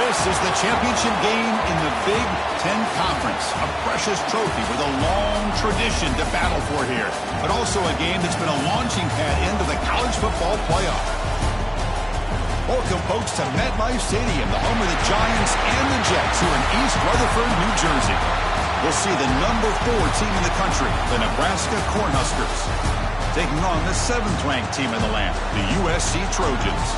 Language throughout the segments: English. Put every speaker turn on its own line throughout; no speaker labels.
This is the championship game in the Big Ten Conference. A precious trophy with a long tradition to battle for here, but also a game that's been a launching pad into the college football playoff. Welcome, folks, to MetLife Stadium, the home of the Giants and the Jets here in East Rutherford, New Jersey. We'll see the number 4 team in the country, the Nebraska Cornhuskers, taking on the 7th-ranked team in the land, the USC Trojans.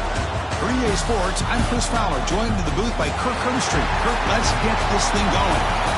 For EA Sports, I'm Chris Fowler, joined in the booth by Kirk Herbstreit. Kirk, let's get this thing going.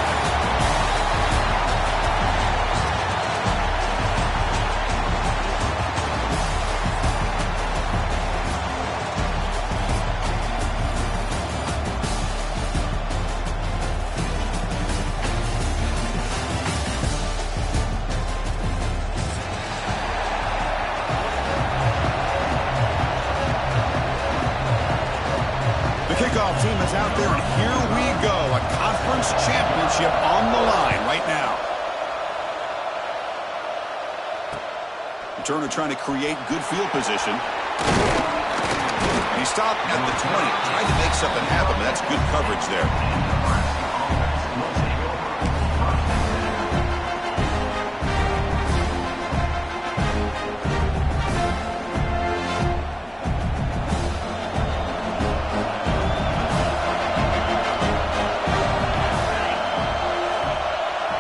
Kickoff team is out there, and here we go. A conference championship on the line right now. Turner trying to create good field position. He stopped at the 20. Tried to make something happen, but that's good coverage there.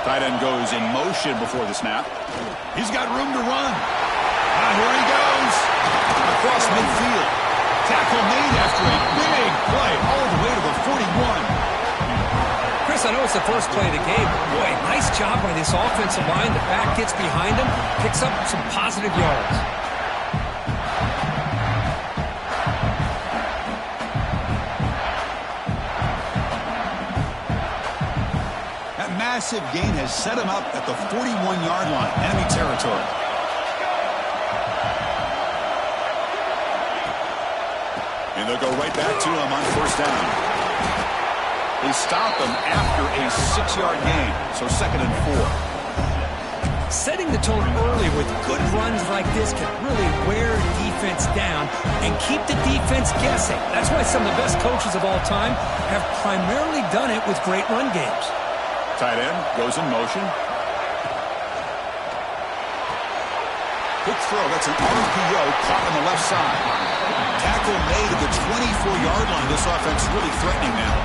Tight end goes in motion before the snap. He's got room to run. Here he goes. Across midfield. Tackle made after a big play all the way to the 41.
Chris, I know it's the first play of the game, but boy, nice job by this offensive line. The back gets behind him, picks up some positive yards.
Massive gain has set him up at the 41-yard line, enemy territory. And they'll go right back to him on first down. They stop him after a 6-yard gain, so 2nd and 4.
Setting the tone early with good runs like this can really wear defense down and keep the defense guessing. That's why some of the best coaches of all time have primarily done it with great run games.
Tight end goes in motion. Quick throw. That's an RPO caught on the left side. Tackle made at the 24-yard line. This offense really threatening now.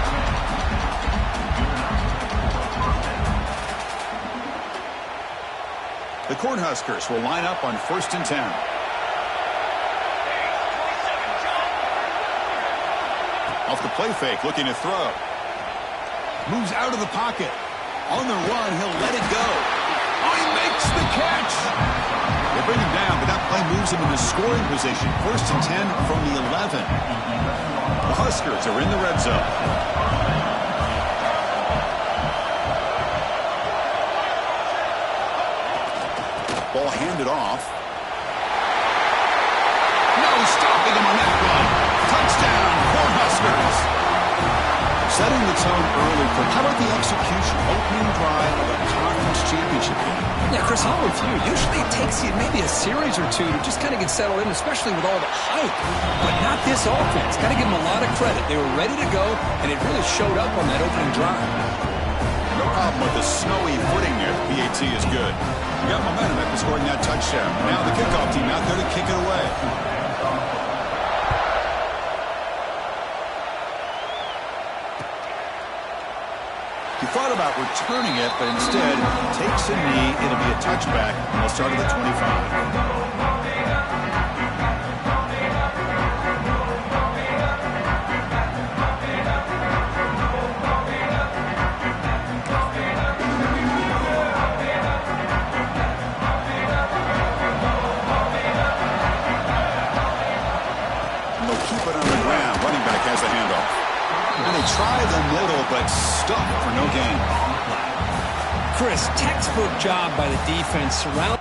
The Cornhuskers will line up on 1st and 10. Off the play fake, looking to throw. Moves out of the pocket. On the run, he'll let it go. Oh, he makes the catch. They bring him down, but that play moves him into scoring position. 1st and 10 from the 11. The Huskers are in the red zone. Ball handed off. No stopping him on that run. Touchdown, Cornhuskers. Setting the tone early for how about the execution, opening drive of a conference championship game?
Yeah, Chris, I'm with you. Usually it takes you maybe a series or two to just kind of get settled in, especially with all the hype. But not this offense. Got to give them a lot of credit. They were ready to go, and it really showed up on that opening drive.
No problem with the snowy footing there. The PAT is good. You got momentum after scoring that touchdown. Now the kickoff team out there to kick it away. He thought about returning it, but instead takes a knee. It'll be a touchback. They'll start at the 25. And they'll keep it on the ground. Running back has the handoff. And they try the middle, but stuck for no gain.
Chris, textbook job by the defense surround.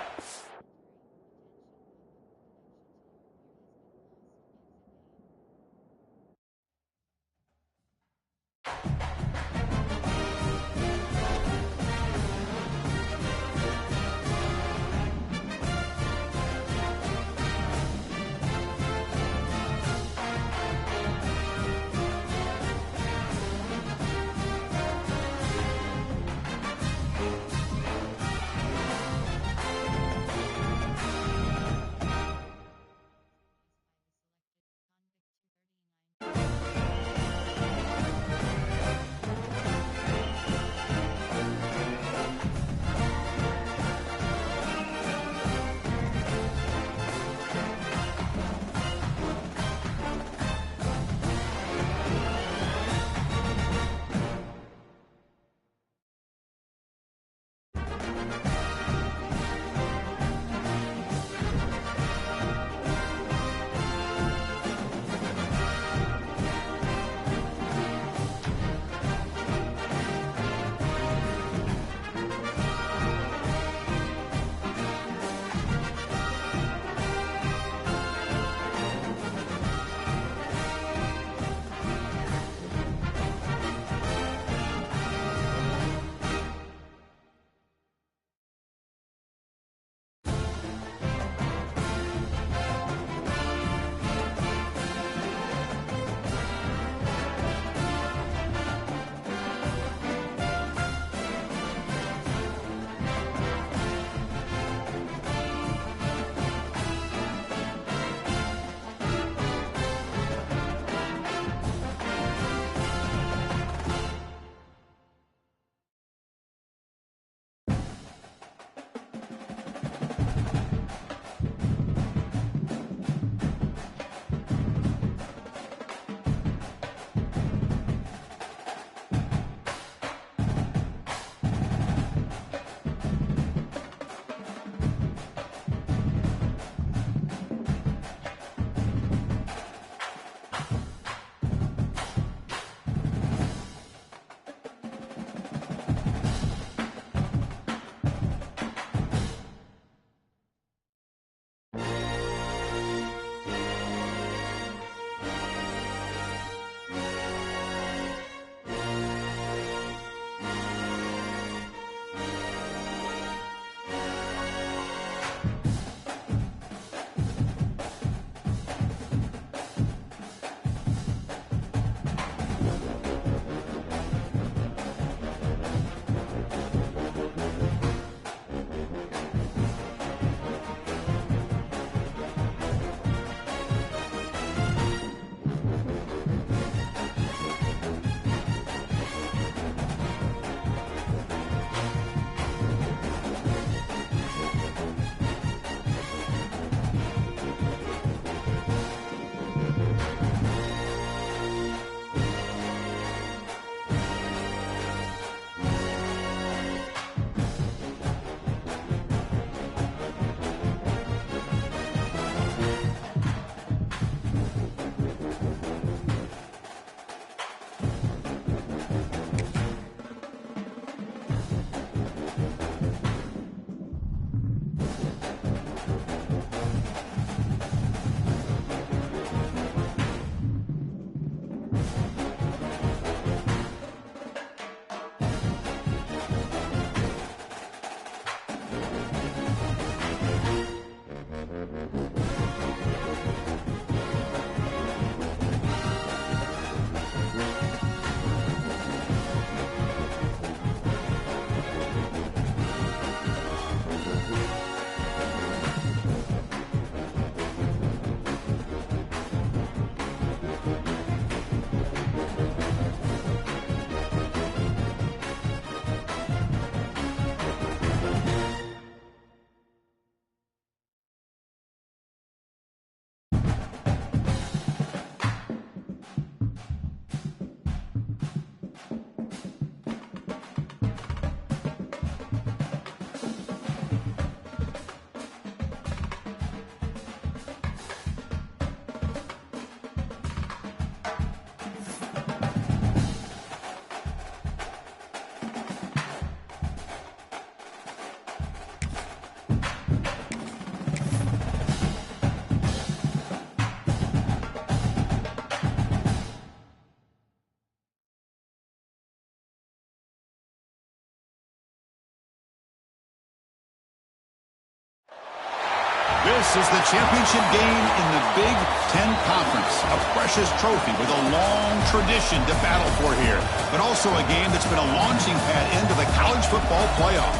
This is the championship game in the Big Ten Conference. A precious trophy with a long tradition to battle for here. But also a game that's been a launching pad into the college football playoff.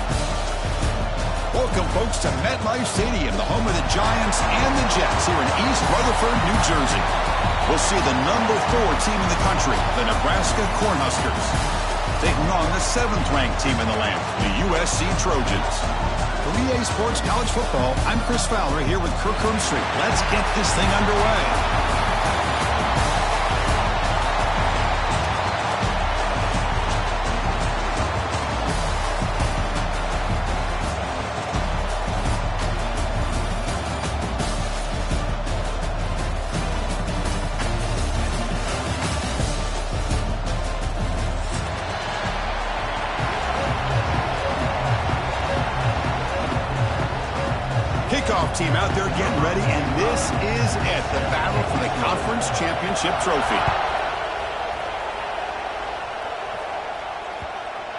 Welcome, folks, to MetLife Stadium, the home of the Giants and the Jets here in East Rutherford, New Jersey. We'll see the number 4 team in the country, the Nebraska Cornhuskers, taking on the 7th-ranked team in the land, the USC Trojans. For EA Sports College Football, I'm Chris Fowler here with Kirk Herbstreit. Let's get this thing underway. Kickoff team out there getting ready, and this is it, the battle for the conference championship trophy.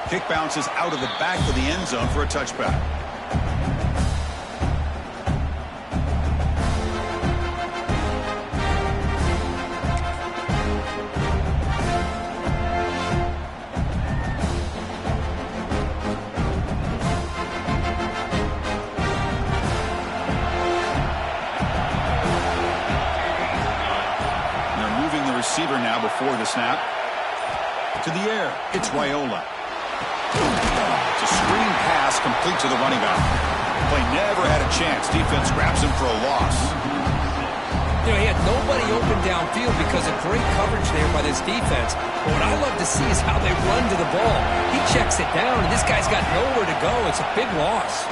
Kick bounces out of the back of the end zone for a touchback. Receiver now before the snap. To the air, it's Raiola. It's a screen pass complete to the running back. Play never had a chance. Defense grabs him for a loss.
You know, he had nobody open downfield because of great coverage there by this defense. But what I love to see is how they run to the ball. He checks it down, and this guy's got nowhere to go. It's a big loss.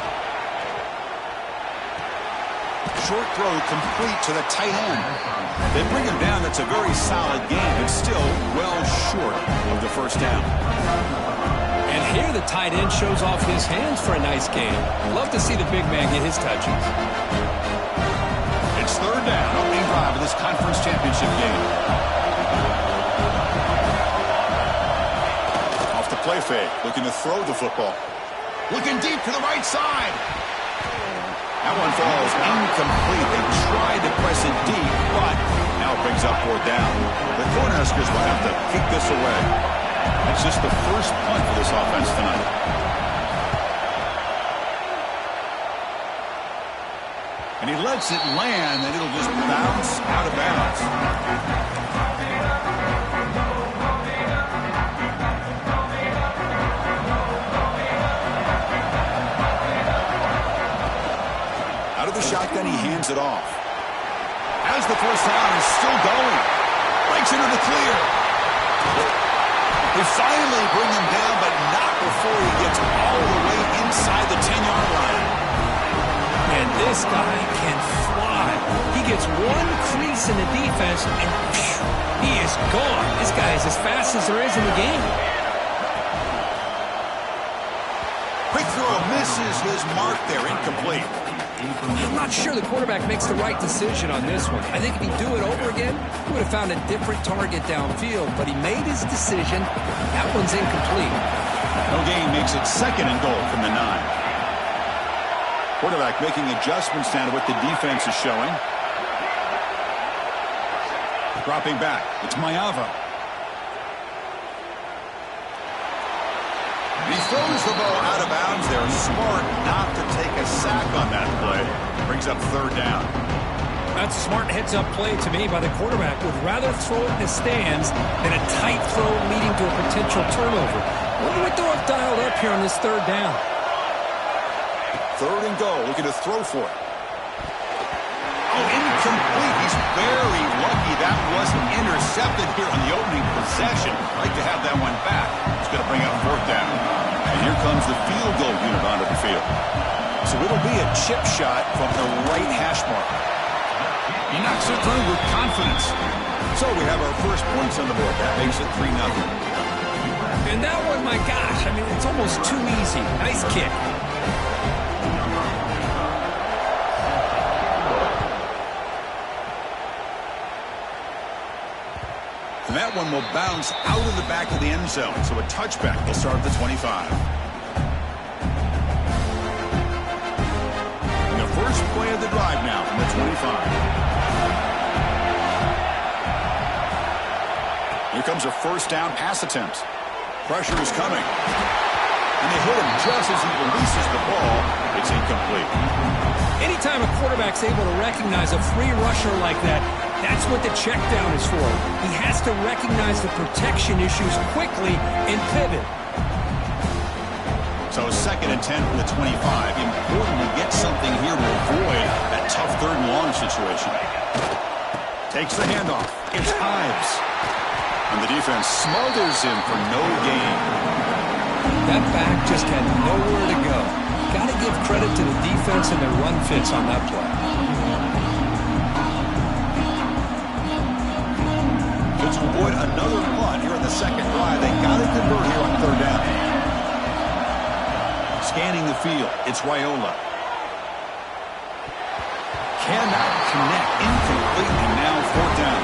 Short throw complete to the tight end. They bring him down. That's a very solid game. It's still well short of the first down.
And here the tight end shows off his hands for a nice game. Love to see the big man get his touches.
It's third down, opening drive of this conference championship game. Off the play fake, looking to throw the football. Looking deep to the right side. That one falls incomplete. They tried to press it deep, but now it brings up 4th down. The Cornhuskers will have to kick this away. It's just the first punt for this offense tonight. And he lets it land, and it'll just bounce out of bounds. Shotgun, he hands it off. As the first down is still going. Breaks into the clear. They finally bring him down, but not before he gets all the way inside the 10-yard line.
And this guy can fly. He gets one crease in the defense, and he is gone. This guy is as fast as there is in the game.
Quick throw misses his mark there, incomplete.
I'm not sure the quarterback makes the right decision on this one. I think if he'd do it over again, he would have found a different target downfield, but he made his decision. That one's incomplete.
No gain makes it 2nd and goal from the 9. Quarterback making adjustments now to what the defense is showing. Dropping back, it's Maiava. He throws the ball out of bounds there. Smart not to take a sack on that play. Brings up 3rd down.
That's a smart heads-up play to me by the quarterback. Would rather throw it in the stands than a tight throw leading to a potential turnover. Wonder what they'll have dialed up here on this 3rd down.
3rd and goal. Looking to throw for it. Oh, incomplete. He's very lucky that wasn't intercepted here on the opening possession. Like to have that one back. It's going to bring up 4th down. And here comes the field goal unit onto the field. So it'll be a chip shot from the right hash mark. He knocks it through with confidence. So we have our first points on the board. That makes it 3-0.
And that one, my gosh, I mean, it's almost too easy. Nice kick.
And that one will bounce out of the back of the end zone. So a touchback will start at the 25. And the first first play of the drive now from the 25. Here comes a first down pass attempt. Pressure is coming. And they hit him just as he releases the ball. It's incomplete.
Anytime a quarterback's able to recognize a free rusher like that, that's what the check down is for. He has to recognize the protection issues quickly and pivot.
So 2nd and 10 from the 25. Important to get something here to avoid that tough 3rd and long situation. Takes the handoff. It's Ives. And the defense smothers him for no gain.
That back just had nowhere to go. Got to give credit to the defense and their run fits on that play.
To avoid another punt here in the 2nd drive, they got to convert here on 3rd down. Scanning the field, it's Raiola. Cannot connect, incomplete, and now 4th down.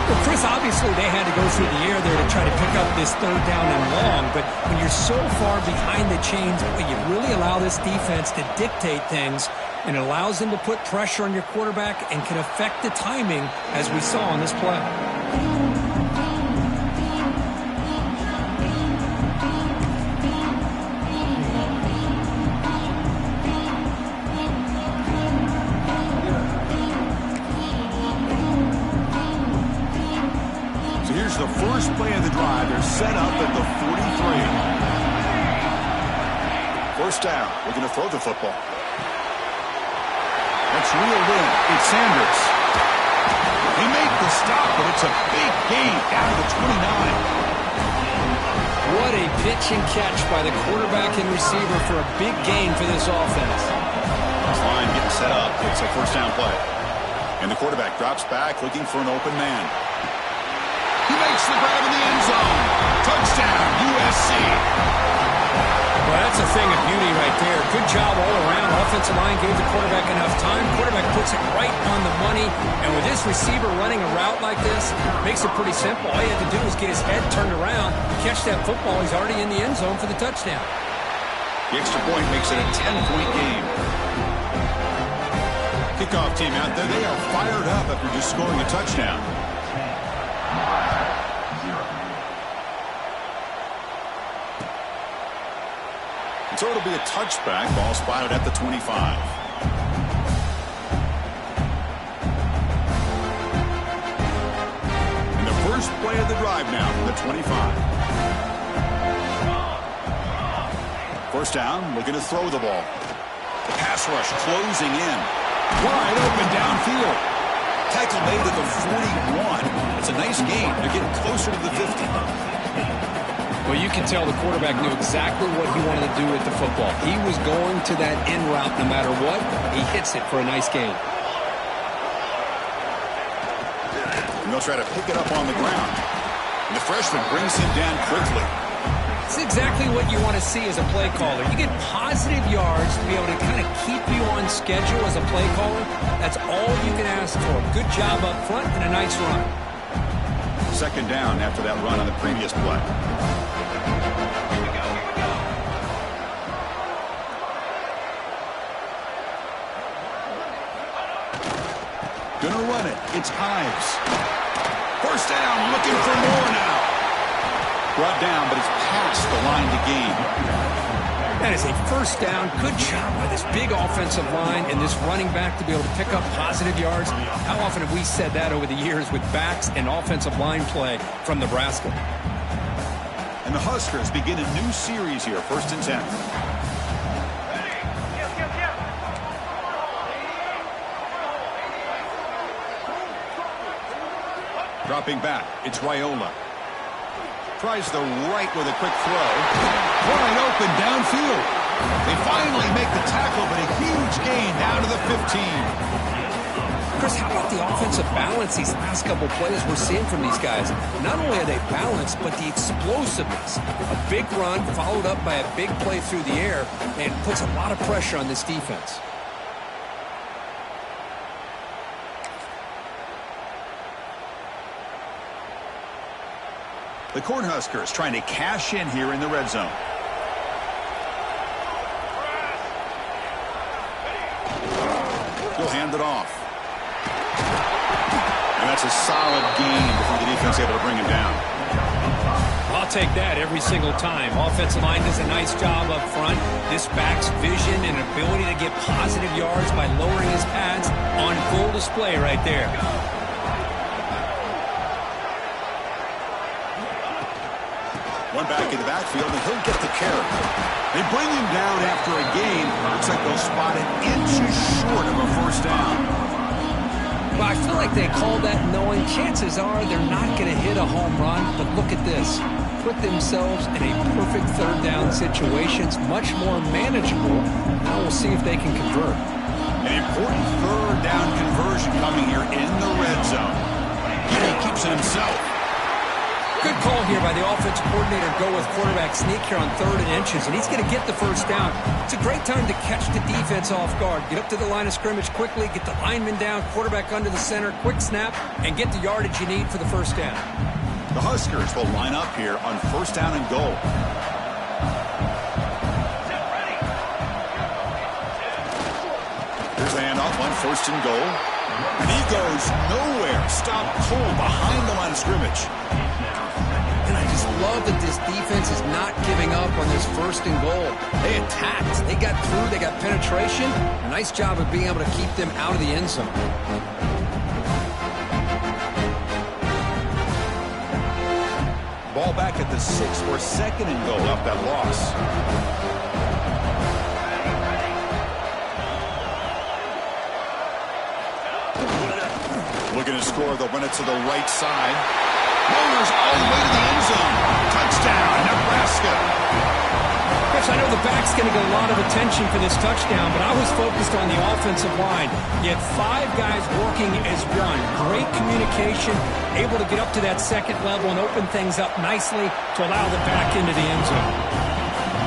Well, Chris, obviously they had to go through the air there to try to pick up this 3rd down and long, but when you're so far behind the chains, you really allow this defense to dictate things, and it allows them to put pressure on your quarterback and can affect the timing, as we saw on this play.
The first play of the drive, they're set up at the 43. First down, we're going to throw the football. That's reeled in. It's Sanders. They make the stop, but it's a big gain down to the 29.
What a pitch and catch by the quarterback and receiver for a big gain for this offense.
This line getting set up. It's a first down play. And the quarterback drops back looking for an open man. He makes the grab in the end zone. Touchdown, USC.
Well, that's a thing of beauty right there. Good job all around. Offensive line gave the quarterback enough time. Quarterback puts it right on the money. And with this receiver running a route like this, makes it pretty simple. All you have to do is get his head turned around, catch that football. He's already in the end zone for the touchdown.
The extra point makes it a 10-point game. Kickoff team out there, they are fired up after just scoring a touchdown. So it'll be a touchback. Ball spotted at the 25. And the first play of the drive now from the 25. First down, looking to throw the ball. The pass rush closing in. Wide open downfield. Tackle made at the 41. It's a nice gain. They're getting closer to the 50.
Well, you can tell the quarterback knew exactly what he wanted to do with the football. He was going to that in route no matter what. He hits it for a nice gain.
And they'll try to pick it up on the ground. And the freshman brings him down quickly.
It's exactly what you want to see as a play caller. You get positive yards to be able to kind of keep you on schedule as a play caller. That's all you can ask for. Good job up front and a nice run.
Second down after that run on the previous play. Gonna run it. It's Ives. First down, looking for more now. Brought down, but it's past the line to gain.
That is a first down. Good job by this big offensive line and this running back to be able to pick up positive yards. How often have we said that over the years with backs and offensive line play from Nebraska?
And the Huskers begin a new series here, 1st and 10. Dropping back, it's Raiola. Tries the right with a quick throw. Wide open downfield. They finally make the tackle, but a huge gain down to the 15.
Chris, how about the offensive balance these last couple plays we're seeing from these guys? Not only are they balanced, but the explosiveness. A big run followed up by a big play through the air, and puts a lot of pressure on this defense.
The Cornhuskers trying to cash in here in the red zone. hand it off. And that's a solid gain before the defense able to bring him down.
I'll take that every single time. Offensive line does a nice job up front. This back's vision and ability to get positive yards by lowering his pads on full display right there.
One back in the backfield, and he'll get the carry. They bring him down after a gain. Looks like they'll spot it inches short of a first down.
Well, I feel like they call that knowing chances are they're not going to hit a home run. But look at this. Put themselves in a perfect third down situation. It's much more manageable. Now we'll see if they can convert.
An important third down conversion coming here in the red zone. And he keeps it himself.
Good call here by the offensive coordinator. Go with quarterback sneak here on 3rd and inches, and he's going to get the first down. It's a great time to catch the defense off guard. Get up to the line of scrimmage quickly, get the lineman down, quarterback under the center, quick snap, and get the yardage you need for the first down.
The Huskers will line up here on 1st down and goal. Here's the handoff on 1st and goal. And he goes nowhere. Stopped cold behind the line of scrimmage.
And I just love that this defense is not giving up on this 1st and goal. They attacked. They got through. They got penetration. A nice job of being able to keep them out of the end zone.
Ball back at the 6 for 2nd and goal off that loss. Looking to score, they'll run it to the right side. Rollers all the way to the end zone. Touchdown, Nebraska.
Chris, I know the back's going to get a lot of attention for this touchdown, but I was focused on the offensive line. You had 5 guys working as one. Great communication, able to get up to that 2nd level and open things up nicely to allow the back into the end zone.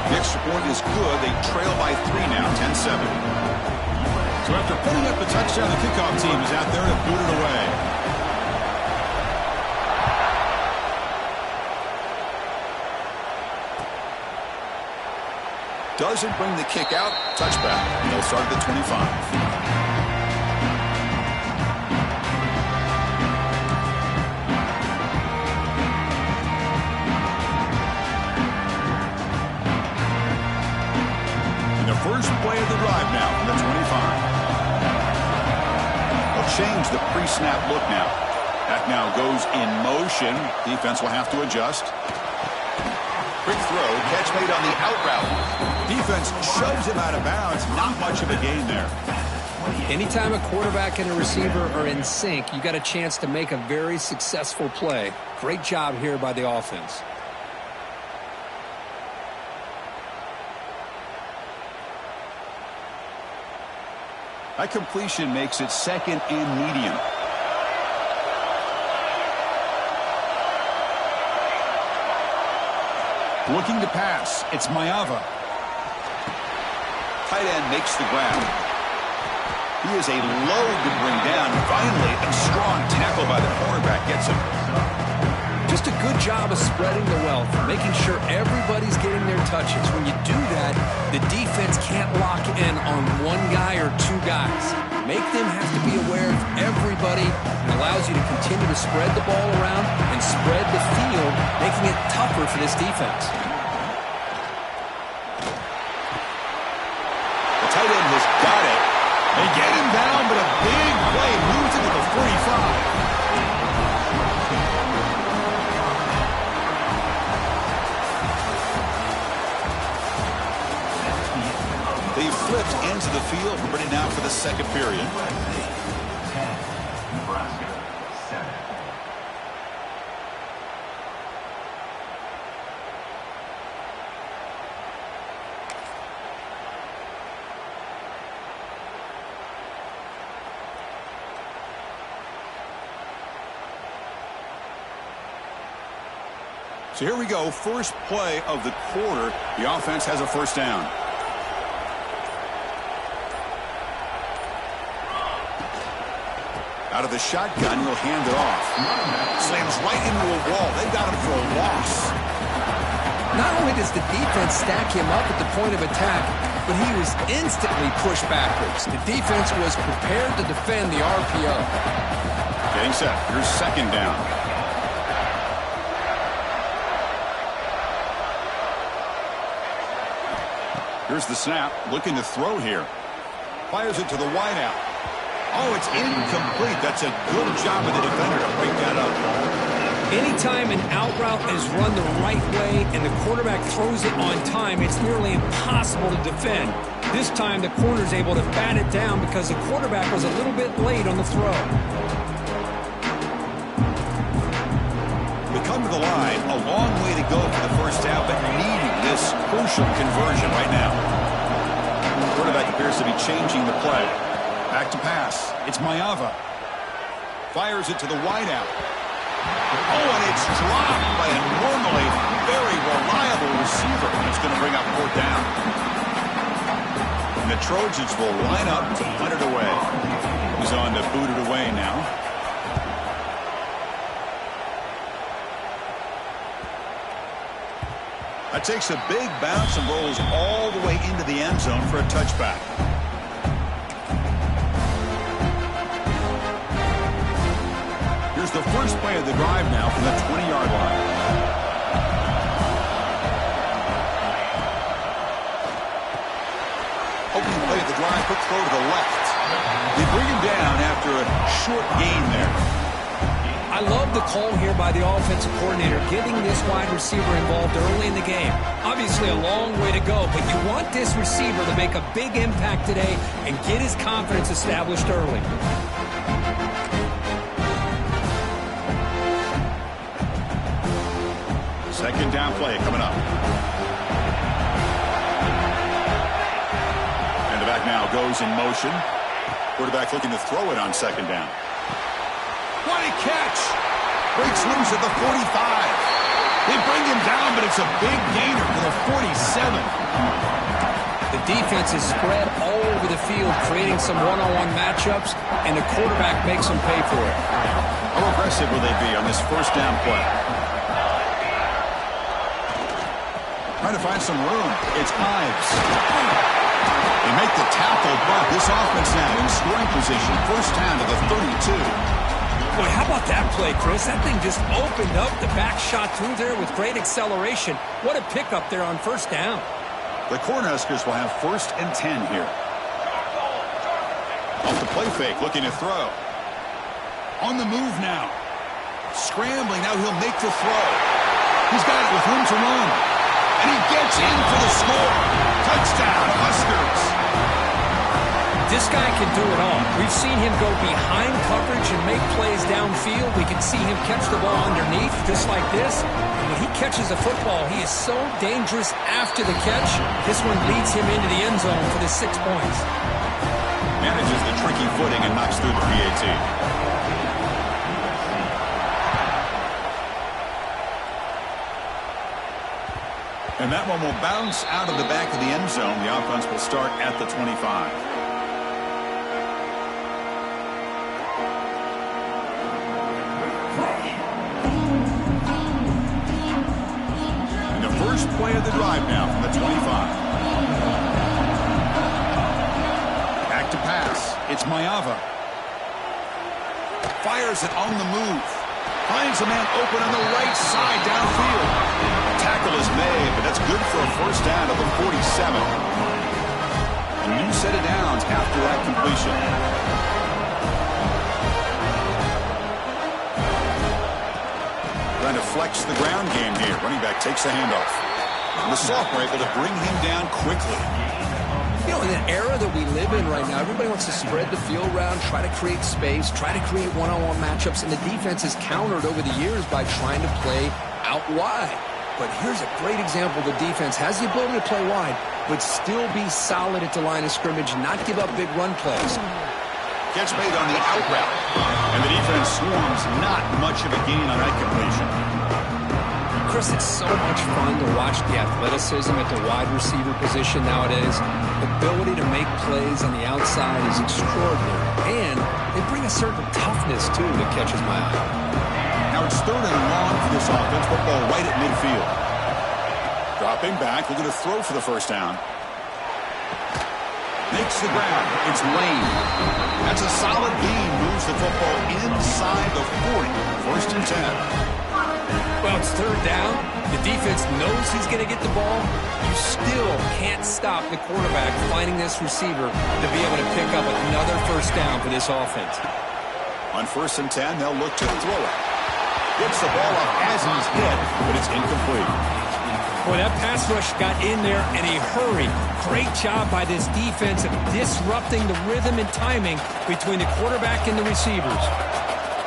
The extra point is good. They trail by 3 now, 10-7. So after putting up the touchdown, the kickoff team is out there to boot it away. Doesn't bring the kick out. Touchback. And they'll start at the 25. And the first play of the drive now from the 25. They'll change the pre-snap look now. That now goes in motion. Defense will have to adjust. Quick throw, catch made on the out route. Defense shoves him out of bounds. Not much of a gain there.
Anytime a quarterback and a receiver are in sync, you got a chance to make a very successful play. Great job here by the offense.
That completion makes it 2nd and medium. Looking to pass. It's Maiava. Tight end makes the grab. He is a load to bring down. Finally, a strong tackle by the cornerback gets him.
Just a good job of spreading the wealth, making sure everybody's getting their touches. When you do that, the defense can't lock in on 1 guy or 2 guys. Make them have to be aware of everybody. It allows you to continue to spread the ball around and spread the field, making it tougher for this defense.
The tight end has got it. They get him down, but a big play moves into the 45. They flipped into the field. We're ready now for the 2nd period. So here we go. First play of the quarter. The offense has a first down. Out of the shotgun, he'll hand it off. Slams right into a wall. They got him for a loss.
Not only does the defense stack him up at the point of attack, but he was instantly pushed backwards. The defense was prepared to defend the RPO.
Getting set. Here's second down. Here's the snap. Looking to throw here. Fires it to the wideout. Oh, it's incomplete. That's a good job of the defender to break that up.
Anytime an out route is run the right way and the quarterback throws it on time, it's nearly impossible to defend. This time, the corner is able to bat it down because the quarterback was a little bit late on the throw.
We come to the line. A long way to go for the first down, but needing this crucial conversion right now. The quarterback appears to be changing the play. Back to pass. It's Maiava. Fires it to the wideout. Oh, and it's dropped by a normally very reliable receiver. It's going to bring up fourth down. And the Trojans will line up to punt it away. He's on to boot it away now. That takes a big bounce and rolls all the way into the end zone for a touchback. Here's the first play of the drive now from the 20-yard line. Opening play of the drive, quick throw to the left. They bring him down after a short gain there.
I love the call here by the offensive coordinator, getting this wide receiver involved early in the game. Obviously a long way to go, but you want this receiver to make a big impact today and get his confidence established early.
Second down play coming up. And the back now goes in motion. Quarterback looking to throw it on second down. What a catch! Breaks loose at the 45. They bring him down, but it's a big gainer for the 47.
The defense is spread all over the field, creating some one-on-one matchups, and the quarterback makes them pay for it.
How aggressive will they be on this first down play? Trying to find some room. It's Ives. They make the tackle, but this offense now in scoring position. First down to the 32.
Boy, how about that play, Chris? That thing just opened up. The back shot through there with great acceleration. What a pickup there on first down.
The Cornhuskers will have 1st and 10 here. Off the play fake, looking to throw. On the move now. Scrambling, now he'll make the throw. He's got it with room to run. And he gets in for the score. Touchdown, Huskers.
This guy can do it all. We've seen him go behind coverage and make plays downfield. We can see him catch the ball underneath, just like this. When he catches a football, he is so dangerous after the catch. This one leads him into the end zone for the 6 points.
Manages the tricky footing and knocks through the PAT. And that one will bounce out of the back of the end zone. The offense will start at the 25. And the first play of the drive now from the 25. Back to pass. It's Maiava. Fires it on the move. Finds a man open on the right side downfield. Tackle is made, but that's good for a first down of the 47. A new set of downs after that completion. Trying to flex the ground game here. Running back takes the handoff. And the sophomore able to bring him down quickly.
You know, in the era that we live in right now, everybody wants to spread the field around, try to create space, try to create one-on-one matchups, and the defense is countered over the years by trying to play out wide. But here's a great example. The defense has the ability to play wide, but still be solid at the line of scrimmage, not give up big run plays.
Catch made on the out route. And the defense swarms, not much of a gain on that completion.
Chris, it's so much fun to watch the athleticism at the wide receiver position nowadays. The ability to make plays on the outside is extraordinary. And they bring a certain toughness, too, that catches my eye.
Now it's 3rd and long for this offense. Football right at midfield. Dropping back, looking to throw for the first down. Makes the ground. It's Lane. That's a solid gain. Moves the football inside the 40. First and 10.
Well, it's third down. The defense knows he's going to get the ball. You still can't stop the quarterback finding this receiver to be able to pick up another first down for this offense.
On first and 10, they'll look to throw it. Gets the ball off as he's hit, but it's incomplete.
Boy, that pass rush got in there in a hurry. Great job by this defense of disrupting the rhythm and timing between the quarterback and the receivers.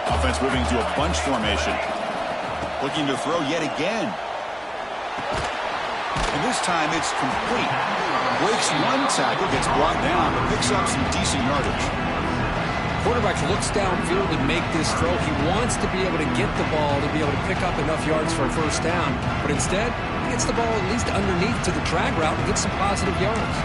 Offense moving to a bunch formation. Looking to throw yet again. And this time it's complete. Breaks one tackle, gets brought down, but picks up some decent yardage.
Quarterback looks downfield and make this throw. He wants to be able to get the ball to be able to pick up enough yards for a first down. But instead, he gets the ball at least underneath to the drag route and gets some positive yards.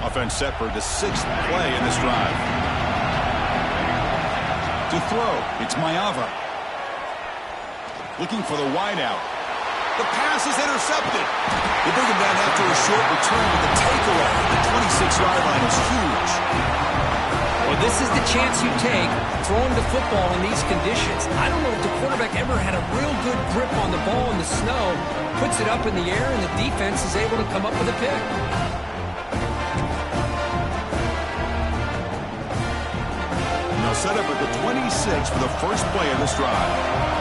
Offense set for the 6th play in this drive. To throw, it's Mayava. Looking for the wideout. The pass is intercepted. They bring him down after a short return, but the takeaway at the 26-yard line is huge.
Well, this is the chance you take throwing the football in these conditions. I don't know if the quarterback ever had a real good grip on the ball in the snow, puts it up in the air, and the defense is able to come up with a pick.
And they'll set up at the 26 for the first play of this drive.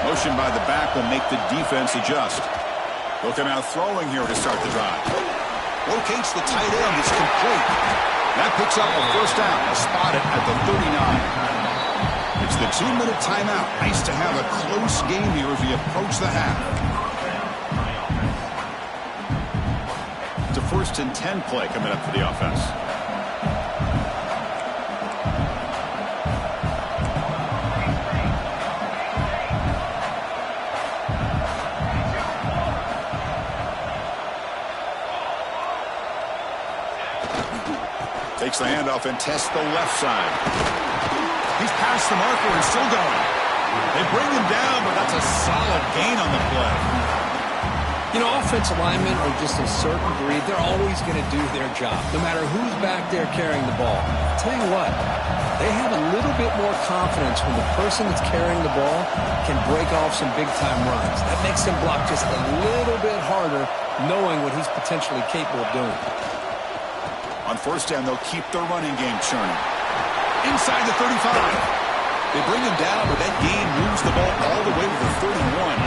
Motion by the back will make the defense adjust. They'll come out throwing here to start the drive. Locates the tight end. It's complete. That picks up a first down. Spotted at the 39. It's the 2-minute timeout. Nice to have a close game here as we approach the half. It's a first and 10 play coming up for the offense. Takes the handoff and tests the left side. He's past the marker and still going. They bring him down, but that's a solid gain on the play.
You know, offensive linemen are just a certain breed. They're always going to do their job, no matter who's back there carrying the ball. I'll tell you what, they have a little bit more confidence when the person that's carrying the ball can break off some big-time runs. That makes them block just a little bit harder, knowing what he's potentially capable of doing.
On first down, they'll keep their running game churning. Inside the 35. They bring him down, but that gain moves the ball all the way to the 31.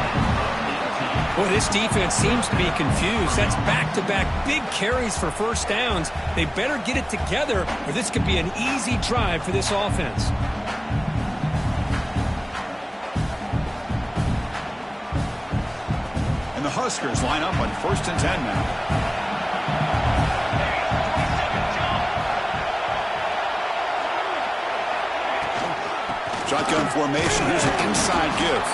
Boy, this defense seems to be confused. That's back-to-back big carries for first downs. They better get it together, or this could be an easy drive for this offense.
And the Huskers line up on first and 10 now. Shotgun formation. Here's an inside give.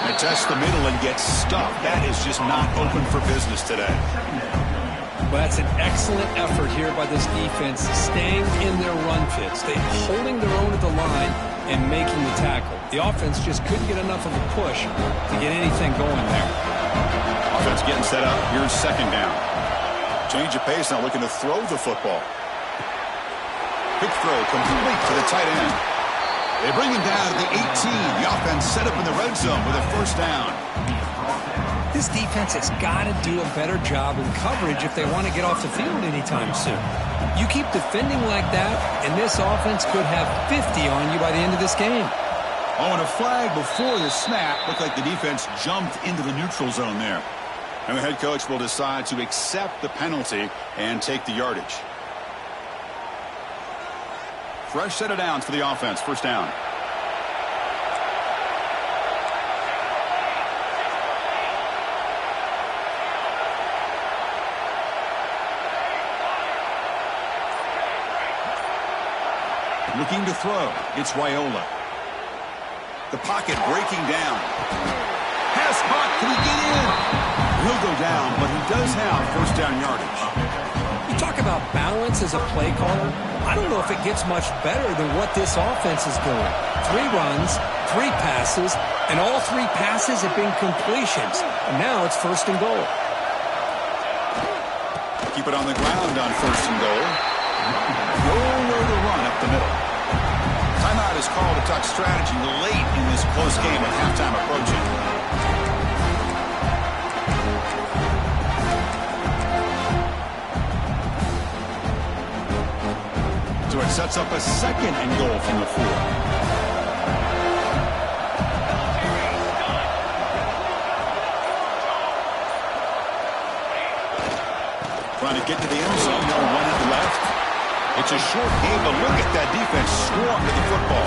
They test the middle and get stuffed. That is just not open for business today.
Well, that's an excellent effort here by this defense, staying in their run fits. They're holding their own at the line and making the tackle. The offense just couldn't get enough of a push to get anything going there.
Offense getting set up. Here's second down. Change of pace, now looking to throw the football. Quick throw complete to the tight end. They bring him down to the 18. The offense set up in the red zone with a first down.
This defense has got to do a better job in coverage if they want to get off the field anytime soon. You keep defending like that, and this offense could have 50 on you by the end of this game.
Oh, and a flag before the snap. Looked like the defense jumped into the neutral zone there. And the head coach will decide to accept the penalty and take the yardage. Fresh set of downs for the offense. First down. Looking to throw. It's Raiola. The pocket breaking down. Pass caught. Can he get in? He'll go down, but he does have first down yardage.
You talk about balance as a play caller, I don't know if it gets much better than what this offense is doing. 3 runs, 3 passes, and all 3 passes have been completions. And now it's 1st and goal.
Keep it on the ground on 1st and goal. Nowhere to run up the middle. Timeout is called to talk strategy late in this close game with halftime approaching. So it sets up a 2nd and goal from the 4. Trying to get to the end zone. No 1 left. It's a short game, but look at that defense swarm to the football.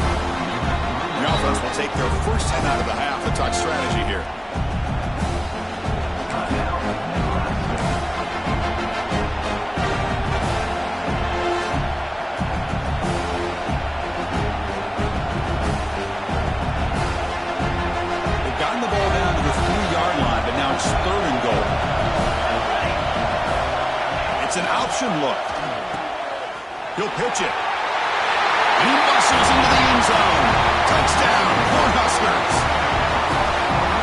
The offense will take their first 10 out of the half to talk strategy here. They've gotten the ball down to the 3-yard line, but now it's 3rd and goal. It's an option look. He'll pitch it. And he muscles into the end zone. Touchdown, Cornhuskers.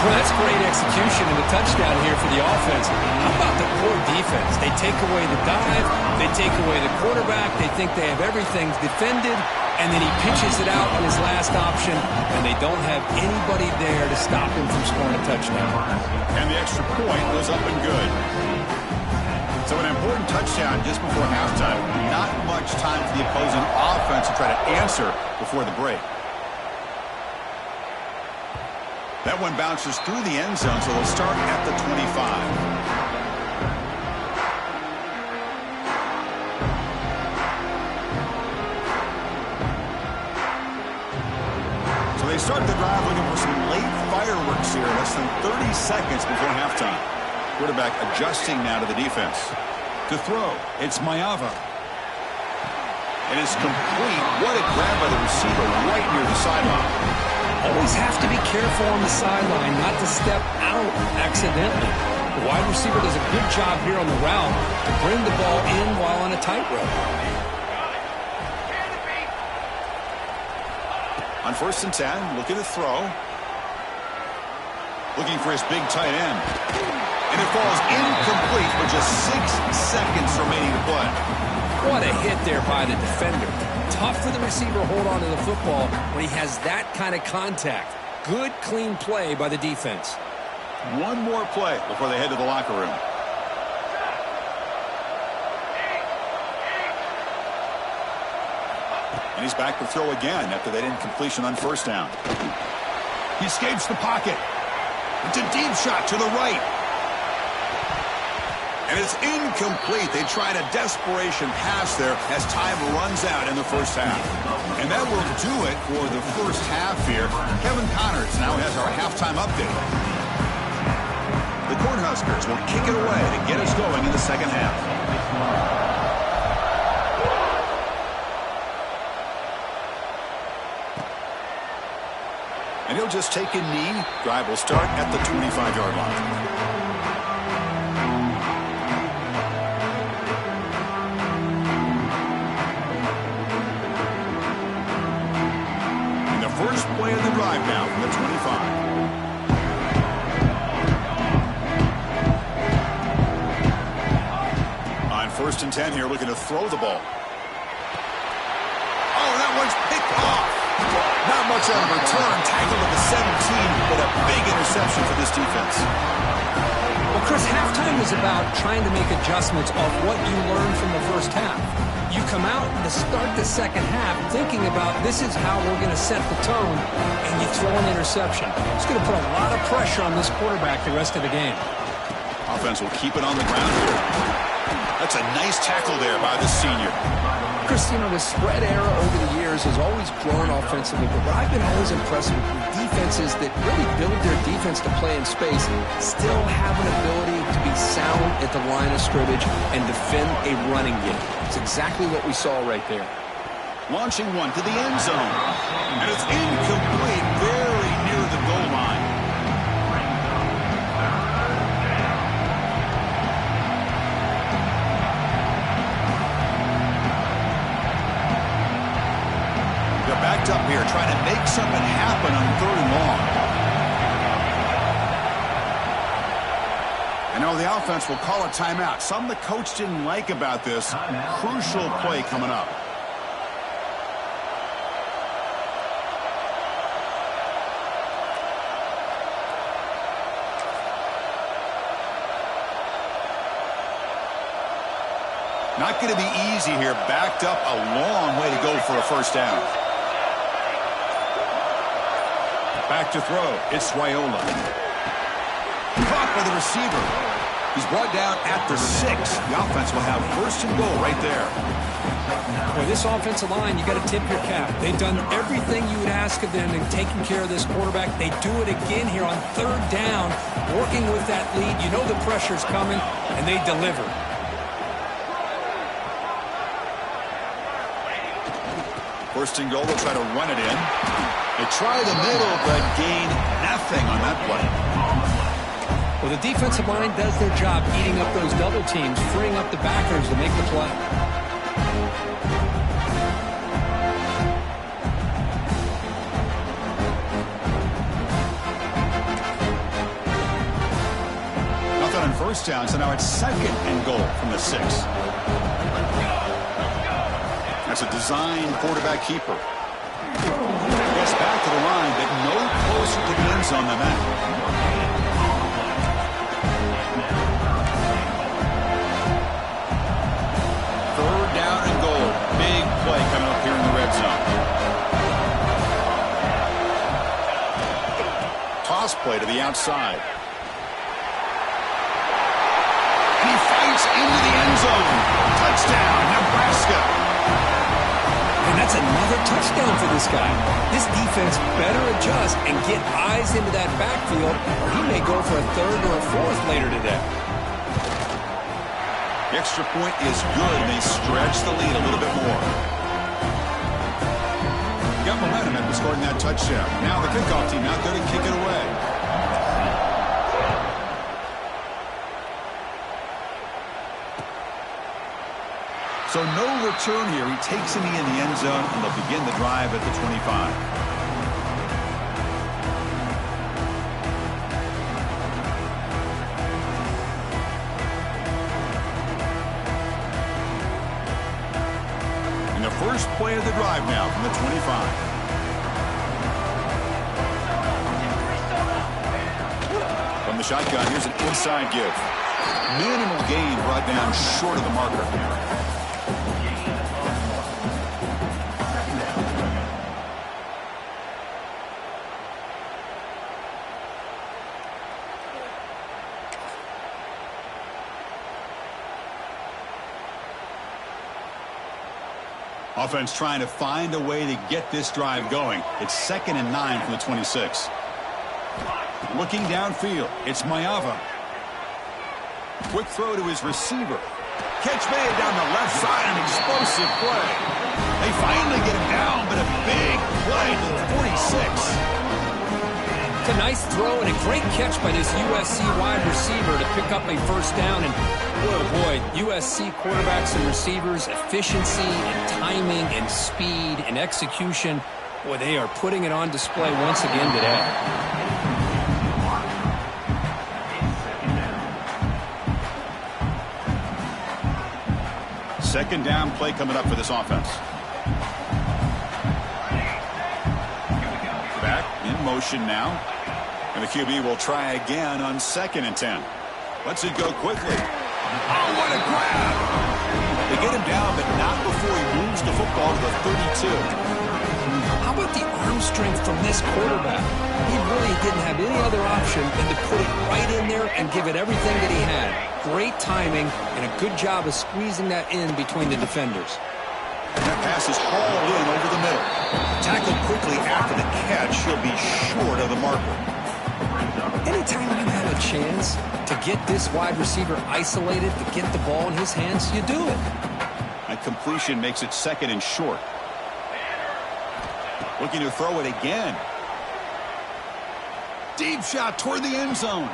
Well, that's great execution and a touchdown here for the offense. How about the poor defense? They take away the dive. They take away the quarterback. They think they have everything defended. And then he pitches it out in his last option. And they don't have anybody there to stop him from scoring a touchdown.
And the extra point was up and good. So an important touchdown just before halftime. Not much time for the opposing offense to try to answer before the break. That one bounces through the end zone, so they'll start at the 25. So they start the drive looking for some late fireworks here. Less than 30 seconds before halftime. Quarterback adjusting now to the defense. To throw, it's Maiava. It is complete. What a grab by the receiver right near the sideline.
Always have to be careful on the sideline not to step out accidentally. The wide receiver does a good job here on the route to bring the ball in while on a tightrope.
On 1st and 10, looking to throw. Looking for his big tight end. And it falls incomplete with just 6 seconds remaining to play.
What a hit there by the defender. Tough for the receiver to hold on to the football when he has that kind of contact. Good, clean play by the defense.
One more play before they head to the locker room. And he's back to throw again after that incompletion on 1st down. He escapes the pocket. It's a deep shot to the right. And it's incomplete. They tried a desperation pass there as time runs out in the first half. And that will do it for the first half here. Kevin Connors now has our halftime update. The Cornhuskers will kick it away to get us going in the second half. And he'll just take a knee. Drive will start at the 25-yard line. First play of the drive now from the 25. On 1st and 10 here, looking to throw the ball. Oh, that one's picked off. Not much on a return. Tackled at the 17, but a big interception for this defense.
Well, Chris, halftime is about trying to make adjustments off what you learned from the first half. You come out to start the second half thinking about this is how we're going to set the tone, and you throw an interception. It's going to put a lot of pressure on this quarterback the rest of the game.
Offense will keep it on the ground here. That's a nice tackle there by the senior.
Chris, you know, the spread era over the years has always grown offensively, but what I've been always impressed with defenses that really build their defense to play in space still have an ability to be sound at the line of scrimmage and defend a running game. It's exactly what we saw right there.
Launching one to the end zone. And it's incomplete, very near the goal line. backed up here, trying to make something happen on 3rd and long. I know the offense will call a timeout. Something the coach didn't like about this. Crucial play coming up. Not going to be easy here. Backed up a long way to go for a first down. Back to throw. It's Raiola. Caught by the receiver. He's brought down at the 6. The offense will have 1st and goal right there.
Boy, this offensive line, you got to tip your cap. They've done everything you would ask of them in taking care of this quarterback. They do it again here on 3rd down, working with that lead. You know the pressure's coming, and they deliver.
1st and goal, they'll try to run it in. They try the middle, but gain nothing on that play.
Well, the defensive line does their job eating up those double teams, freeing up the backers to make the play.
Nothing on 1st down, so now it's 2nd and goal from the 6. That's a designed quarterback keeper. Gets back to the line, but no closer to the end zone than that. 3rd down and goal. Big play coming up here in the red zone. Toss play to the outside. And he fights into the end zone. Touchdown, Nebraska.
And that's another touchdown for this guy. This defense better adjust and get eyes into that backfield, or he may go for a 3rd or a 4th later today.
The extra point is good, and they stretch the lead a little bit more. Got momentum after scoring that touchdown. Now the kickoff team out there to kick it away. So no return here. He takes him in the end zone, and they'll begin the drive at the 25. And the first play of the drive now from the 25. From the shotgun, here's an inside give. Minimal gain brought down short of the marker. Offense trying to find a way to get this drive going. It's 2nd and 9 from the 26. Looking downfield, it's Maiava. Quick throw to his receiver. Catch made down the left side, an explosive play. They finally get him down, but a big play to the 46.
It's a nice throw and a great catch by this USC wide receiver to pick up a 1st down. And boy, USC quarterbacks and receivers, efficiency and timing and speed and execution. Boy, they are putting it on display once again today.
Second down play coming up for this offense. Back in motion now. And the QB will try again on 2nd and 10. Lets it go quickly. Oh, what a grab! They get him down, but not before he moves the football to the 32.
How about the arm strength from this quarterback? He really didn't have any other option than to put it right in there and give it everything that he had. Great timing and a good job of squeezing that in between the defenders.
And that pass is hauled in over the middle. Tackled quickly after the catch. He'll be short of the marker.
Anytime you have a chance to get this wide receiver isolated, to get the ball in his hands, you do it.
That completion makes it 2nd and short. Looking to throw it again. Deep shot toward the end zone.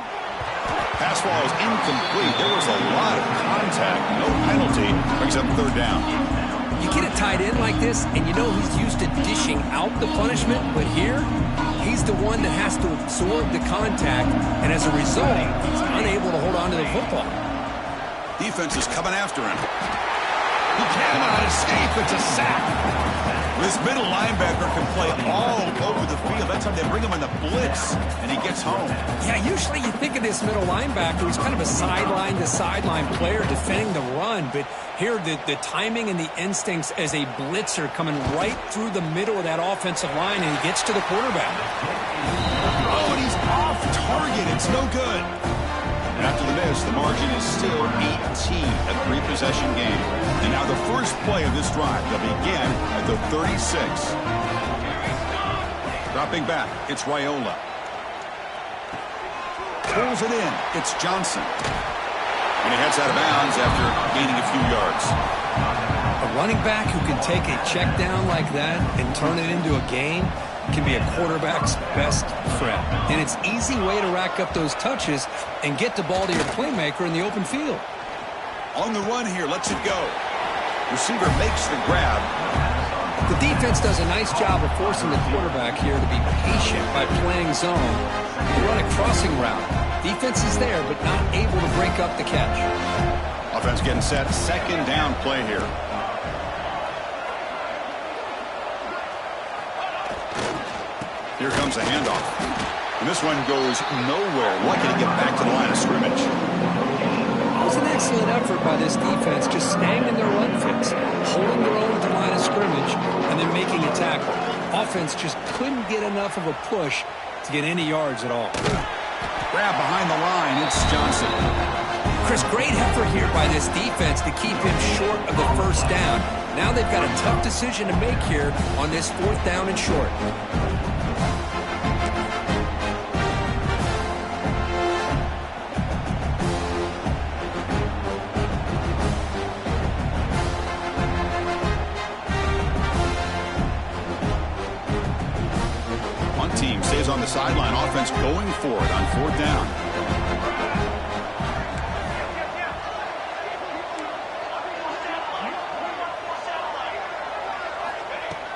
Pass ball is incomplete. There was a lot of contact. No penalty. Brings up 3rd down.
You get a tight end like this, and you know he's used to dishing out the punishment, but here, he's the one that has to absorb the contact, and as a result, he's unable to hold on to the football.
Defense is coming after him. He cannot escape. It's a sack. This middle linebacker can play all over the field. That's how they bring him in the blitz, and he gets home.
Yeah, usually you think of this middle linebacker who's kind of a sideline-to-sideline player defending the run, but here the timing and the instincts as a blitzer coming right through the middle of that offensive line, and he gets to the quarterback.
Oh, and he's off target. It's no good. After the miss, the margin is still 18, a three-possession game. And now the first play of this drive, they'll begin at the 36. Dropping back, it's Raiola. Pulls it in, it's Johnson. And he heads out of bounds after gaining a few yards.
A running back who can take a check down like that and turn it into a gain can be a quarterback's best friend. And it's an easy way to rack up those touches and get the ball to your playmaker in the open field.
On the run here, lets it go. Receiver makes the grab.
The defense does a nice job of forcing the quarterback here to be patient by playing zone. They run a crossing route. Defense is there, but not able to break up the catch.
Offense getting set. Second down play here. Here comes a handoff. And this one goes nowhere. Lucky to get back to the line of scrimmage.
It was an excellent effort by this defense, just staying in their run fix, holding their own at the line of scrimmage, and then making a tackle. Offense just couldn't get enough of a push to get any yards at all.
Grab behind the line. It's Johnson.
Chris, great effort here by this defense to keep him short of the first down. Now they've got a tough decision to make here on this fourth down and short.
Team stays on the sideline. Offense going for it on fourth down.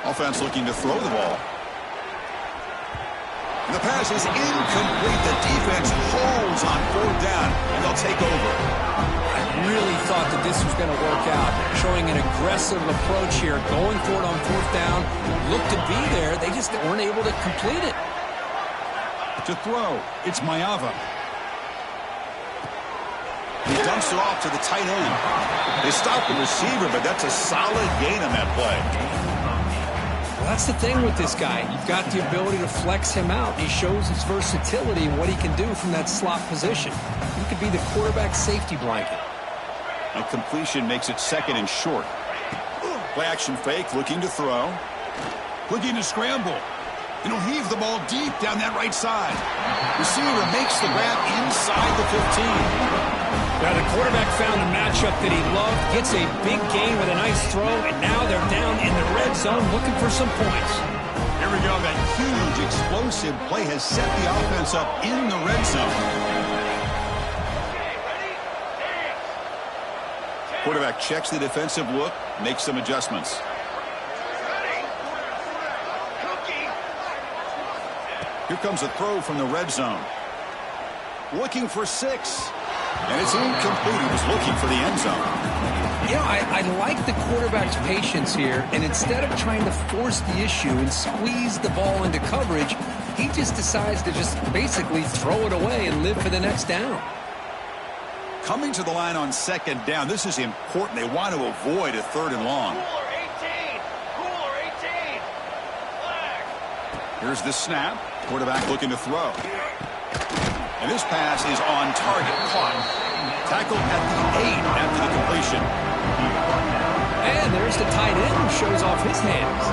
Offense looking to throw the ball. And the pass is incomplete. The defense holds on fourth down, and they'll take over.
I really thought that this was going to work out, showing an aggressive approach here, going for it on fourth down. Looked to be there. They just weren't able to complete it.
To throw, it's Maiava. He dumps it off to the tight end. They stop the receiver, but that's a solid gain on that play.
Well, that's the thing with this guy. You've got the ability to flex him out. He shows his versatility and what he can do from that slot position. He could be the quarterback safety blanket.
A completion makes it second and short. Play action fake, looking to throw. Looking to scramble. And he'll heave the ball deep down that right side. Receiver makes the grab inside the 15.
Now the quarterback found a matchup that he loved, gets a big gain with a nice throw, and now they're down in the red zone looking for some points.
Here we go. That huge explosive play has set the offense up in the red zone. Quarterback checks the defensive look, makes some adjustments. Here comes a throw from the red zone. Looking for 6. And it's incomplete. He was looking for the end zone.
You know, I like the quarterback's patience here. And instead of trying to force the issue and squeeze the ball into coverage, he just decides to just basically throw it away and live for the next down.
Coming to the line on second down. This is important. They want to avoid a third and long.
Cooler 18. Flag.
Here's the snap. Quarterback looking to throw. And this pass is on target. Caught. Tackled at the 8 after the completion.
And there's the tight end who shows off his hands.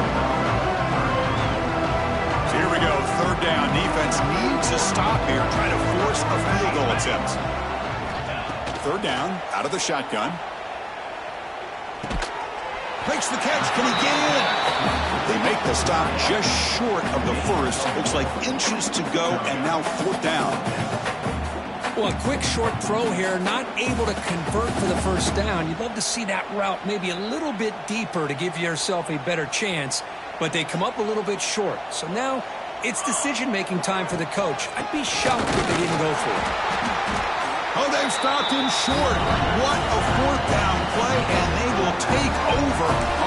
So here we go. Third down. Defense needs a stop here. Trying to force a field goal attempt. Third down. Out of the shotgun. Makes the catch. Can he get in? They make the stop just short of the first. Looks like inches to go, and now fourth down.
Well, a quick short throw here, not able to convert for the first down. You'd love to see that route maybe a little bit deeper to give yourself a better chance, but they come up a little bit short. So now it's decision-making time for the coach. I'd be shocked if they didn't go for it.
Oh, they've stopped him short. What a fourth down play, and they will take over